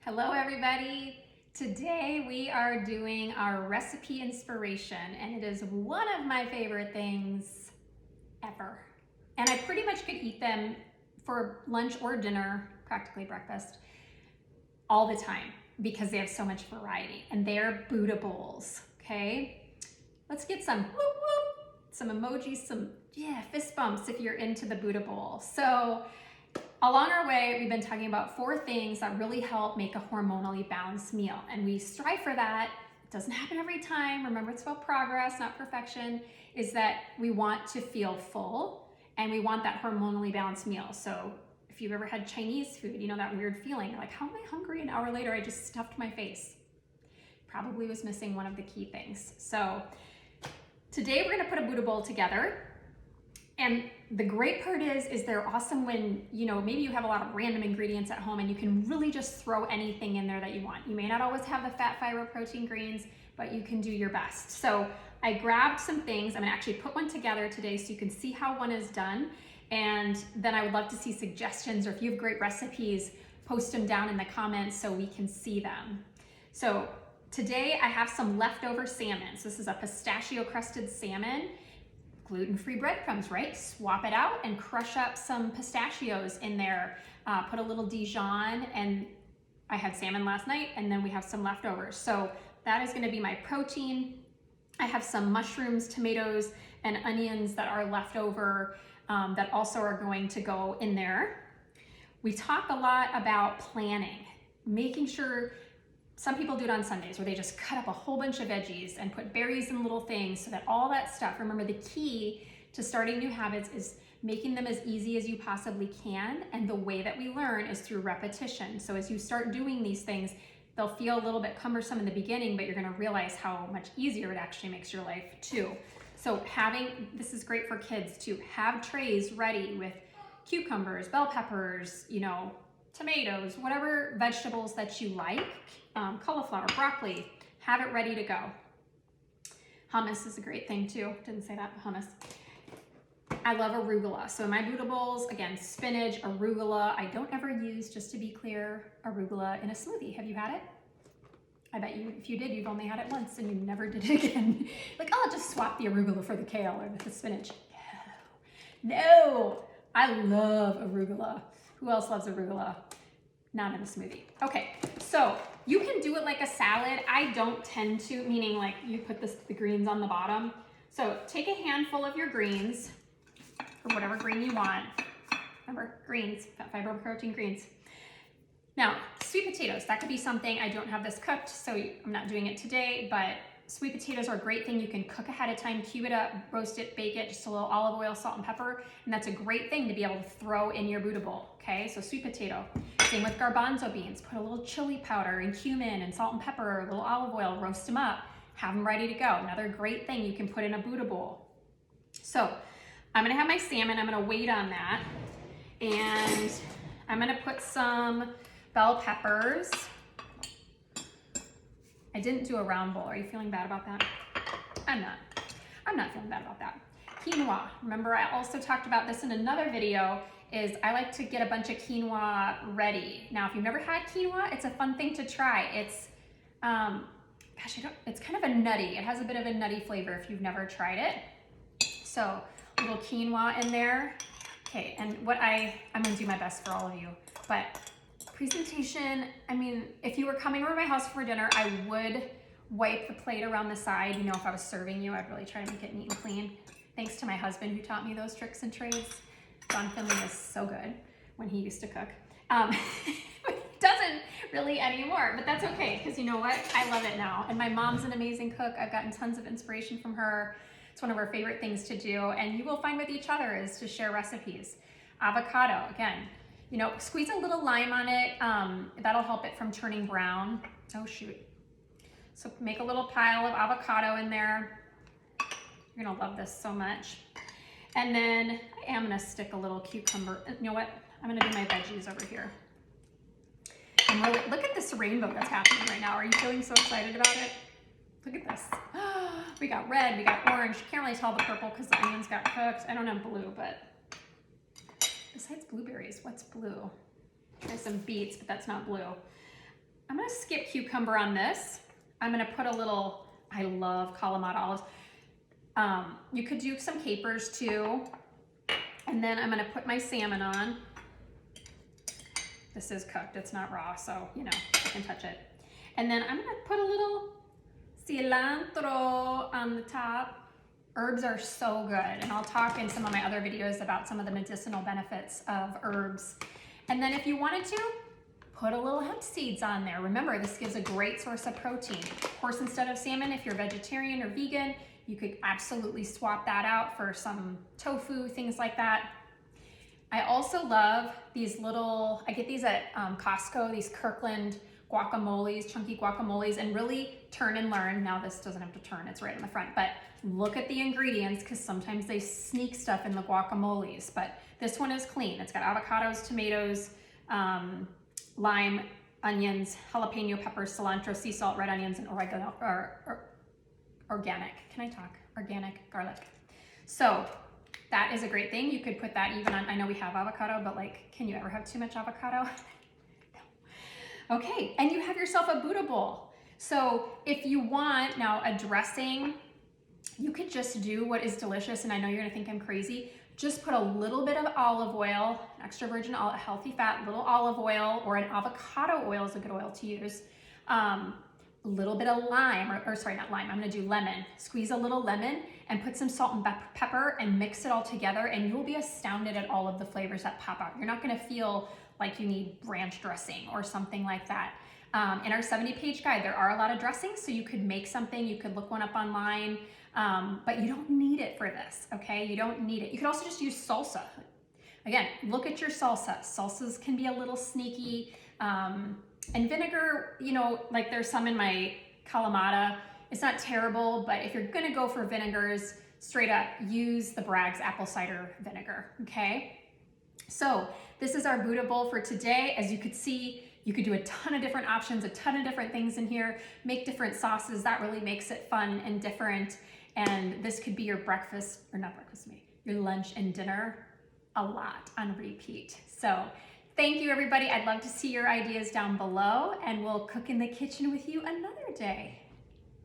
Hello everybody. Today we are doing our recipe inspiration and it is one of my favorite things ever. And I pretty much could eat them for lunch or dinner, practically breakfast, all the time because they have so much variety. And they're Buddha bowls, okay? Let's get some whoop whoop, some emojis, some fist bumps if you're into the Buddha bowl. So along our way, we've been talking about 4 things that really help make a hormonally balanced meal. And we strive for that. It doesn't happen every time. Remember, it's about progress, not perfection, is that we want to feel full and we want that hormonally balanced meal. So if you've ever had Chinese food, you know that weird feeling. You're like, how am I hungry? An hour later, I just stuffed my face. Probably was missing one of the key things. So today we're gonna put a Buddha bowl together. And the great part is they're awesome when, maybe you have a lot of random ingredients at home and you can really just throw anything in there that you want. You may not always have the fat, fiber, protein, greens, but you can do your best. So I grabbed some things. I'm gonna actually put one together today so you can see how one is done. And then I would love to see suggestions, or if you have great recipes, post them down in the comments so we can see them. So today I have some leftover salmon. So this is a pistachio crusted salmon. Gluten-free breadcrumbs, right? Swap it out and crush up some pistachios in there. Put a little Dijon, and I had salmon last night, and then we have some leftovers. So that is gonna be my protein. I have some mushrooms, tomatoes, and onions that are left over that also are going to go in there. We talk a lot about planning, making sure. Some people do it on Sundays where they just cut up a whole bunch of veggies and put berries in little things so that all that stuff, remember the key to starting new habits is making them as easy as you possibly can. And the way that we learn is through repetition. So as you start doing these things, they'll feel a little bit cumbersome in the beginning, but you're gonna realize how much easier it actually makes your life too. So this is great for kids to have trays ready with cucumbers, bell peppers, tomatoes, whatever vegetables that you like, cauliflower, broccoli, have it ready to go. Hummus is a great thing too. Didn't say that, but hummus. I love arugula. So in my Buddha bowls, again, spinach, arugula. I don't ever use, just to be clear, arugula in a smoothie. Have you had it? I bet you, if you did, you've only had it once and you never did it again. Like, oh, I'll just swap the arugula for the kale or the spinach. No, I love arugula. Who else loves arugula? Not in a smoothie. Okay, so you can do it like a salad. I don't tend to, meaning like you put the greens on the bottom. So take a handful of your greens, or whatever green you want. Remember, greens, fat, fiber, protein, greens. Now, sweet potatoes, that could be something. I don't have this cooked, so I'm not doing it today, but sweet potatoes are a great thing. You can cook ahead of time, cube it up, roast it, bake it, just a little olive oil, salt, and pepper, and that's a great thing to be able to throw in your Buddha bowl, okay? So sweet potato. Same with garbanzo beans. Put a little chili powder and cumin and salt and pepper, a little olive oil, roast them up, have them ready to go. Another great thing you can put in a Buddha bowl. So I'm gonna have my salmon, I'm gonna wait on that, and I'm gonna put some bell peppers. I didn't do a round bowl. Are you feeling bad about that? I'm not feeling bad about that. Quinoa. Remember, I also talked about this in another video, is I like to get a bunch of quinoa ready. Now, if you've never had quinoa, it's a fun thing to try. It's, it's kind of a nutty. It has a bit of a nutty flavor if you've never tried it. So a little quinoa in there. Okay, and I'm gonna do my best for all of you, but presentation, I mean, if you were coming over to my house for dinner, I would wipe the plate around the side. If I was serving you, I'd really try to make it neat and clean. Thanks to my husband who taught me those tricks and trades. John Finley is so good when he used to cook. He doesn't really anymore, but that's okay, because you know what? I love it now. And my mom's an amazing cook. I've gotten tons of inspiration from her. It's one of our favorite things to do. And you will find with each other is to share recipes. Avocado, again, squeeze a little lime on it. That'll help it from turning brown. Oh shoot. So make a little pile of avocado in there. You're gonna love this so much. And then I am gonna stick a little cucumber. You know what? I'm gonna do my veggies over here. And really, look at this rainbow that's happening right now. Are you feeling so excited about it? Look at this. We got red, we got orange. Can't really tell the purple because the onions got cooked. I don't have blue, but besides blueberries, what's blue? Try some beets, but that's not blue. I'm gonna skip cucumber on this. I'm gonna put a little, I love Kalamata olives. You could do some capers too. And then I'm gonna put my salmon on. This is cooked, it's not raw, so you know, I can touch it. And then I'm gonna put a little cilantro on the top. Herbs are so good, and I'll talk in some of my other videos about some of the medicinal benefits of herbs. And then if you wanted to, put a little hemp seeds on there. Remember, this gives a great source of protein. Of course, instead of salmon, if you're vegetarian or vegan, you could absolutely swap that out for some tofu, things like that. I also love these little, I get these at Costco, these Kirkland guacamoles, chunky guacamoles, and really turn and learn. Now this doesn't have to turn, it's right in the front, but look at the ingredients because sometimes they sneak stuff in the guacamoles, but this one is clean. It's got avocados, tomatoes, lime, onions, jalapeno peppers, cilantro, sea salt, red onions, and oregano, or organic. Can I talk? Organic garlic. So that is a great thing. You could put that even on, I know we have avocado, but like, can you ever have too much avocado? No. Okay, and you have yourself a Buddha bowl. So if you want now a dressing, you could just do what is delicious, and I know you're gonna think I'm crazy. Just put a little bit of olive oil, extra virgin olive, healthy fat, little olive oil, or an avocado oil is a good oil to use. A little bit of lime, or sorry, not lime, I'm gonna do lemon. Squeeze a little lemon and put some salt and pepper and mix it all together, and you'll be astounded at all of the flavors that pop out. You're not gonna feel like you need ranch dressing or something like that. In our 70-page guide, there are a lot of dressings, so you could make something, you could look one up online, but you don't need it for this, okay? You don't need it. You could also just use salsa. Again, look at your salsa. Salsas can be a little sneaky, and vinegar, you know, like there's some in my Kalamata. It's not terrible, but if you're gonna go for vinegars, straight up, use the Bragg's apple cider vinegar, okay? So this is our Buddha bowl for today. As you could see, you could do a ton of different options, a ton of different things in here, make different sauces. That really makes it fun and different. And this could be your breakfast, or not breakfast, your lunch and dinner a lot on repeat. So thank you, everybody. I'd love to see your ideas down below, and we'll cook in the kitchen with you another day.